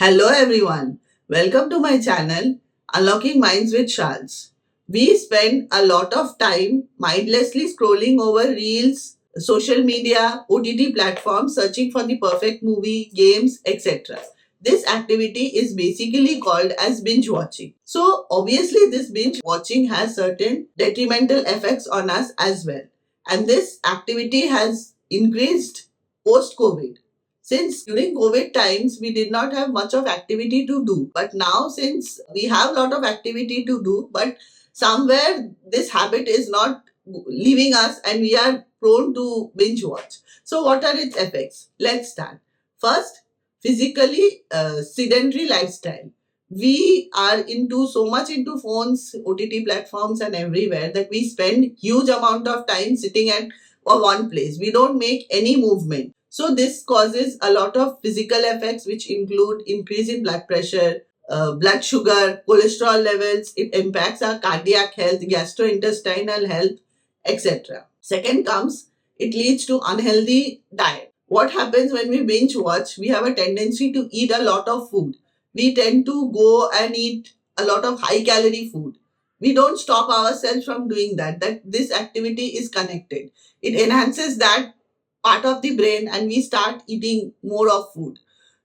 Hello everyone, welcome to my channel Unlocking Minds with Charles. We spend a lot of time mindlessly scrolling over reels, social media, OTT platforms, searching for the perfect movie, games, etc. This activity is basically called as binge watching. So obviously this binge watching has certain detrimental effects on us as well. And this activity has increased post COVID, since during COVID times we did not have much of activity to do, but now since we have a lot of activity to do, but somewhere this habit is not leaving us and we are prone to binge watch. So what are its effects? Let's start. First, physically sedentary lifestyle. We are into so much into phones, OTT platforms and everywhere that we spend huge amount of time sitting at one place. We don't make any movement. So this causes a lot of physical effects, which include increase in blood pressure, blood sugar, cholesterol levels. It impacts our cardiac health, gastrointestinal health, etc. Second comes, it leads to unhealthy diet. What happens when we binge watch? We have a tendency to eat a lot of food. We tend to go and eat a lot of high calorie food. We don't stop ourselves from doing that. That this activity is connected. It enhances that part of the brain and we start eating more of food.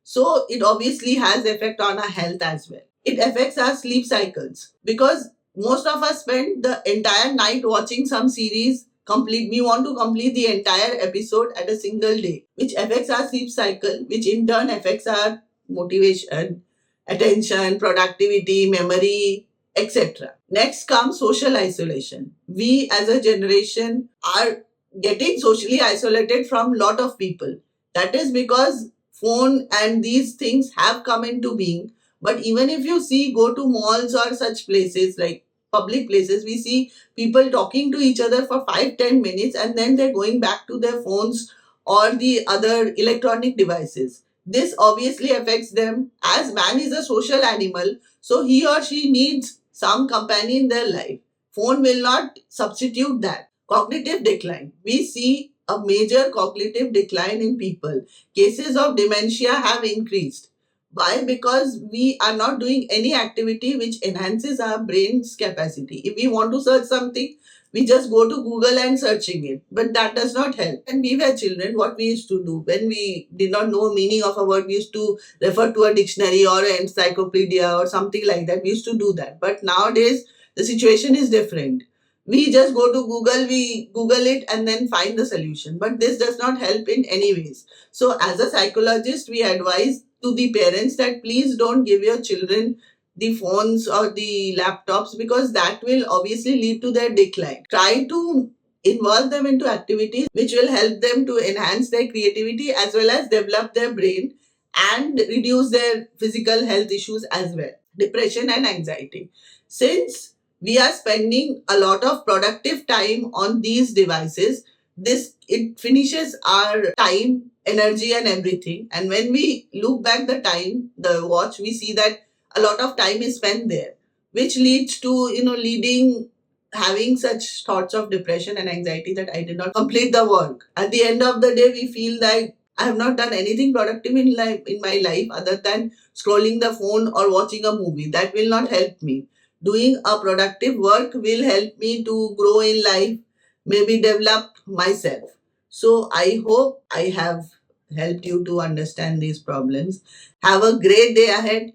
So it obviously has effect on our health as well. It affects our sleep cycles because most of us spend the entire night watching some series. We want to complete the entire episode at a single day, which affects our sleep cycle, which in turn affects our motivation, attention, productivity, memory, etc. Next comes social isolation. We as a generation are getting socially isolated from lot of people. That is because phone and these things have come into being. But even if you see, go to malls or such places like public places, we see people talking to each other for 5-10 minutes and then they're going back to their phones or the other electronic devices. This obviously affects them, as man is a social animal, so he or she needs some company in their life. Phone will not substitute that. Cognitive decline. We see a major cognitive decline in people. Cases of dementia have increased. Why? Because we are not doing any activity which enhances our brain's capacity. If we want to search something, we just go to Google and searching it. But that does not help. When we were children, what we used to do, when we did not know meaning of a word, we used to refer to a dictionary or an encyclopedia or something like that. We used to do that. But nowadays, the situation is different. We just go to Google, we Google it and then find the solution. But this does not help in any ways. So as a psychologist, we advise to the parents that please don't give your children the phones or the laptops, because that will obviously lead to their decline. Try to involve them into activities which will help them to enhance their creativity as well as develop their brain and reduce their physical health issues as well. Depression and anxiety. Since we are spending a lot of productive time on these devices, this it finishes our time, energy and everything. And when we look back the watch, we see that a lot of time is spent there, which leads to leading having such thoughts of depression and anxiety that I did not complete the work. At the end of the day, we feel like I have not done anything productive in my life other than scrolling the phone or watching a movie. That will not help me. Doing a productive work will help me to grow in life, maybe develop myself. So I hope I have helped you to understand these problems. Have a great day ahead.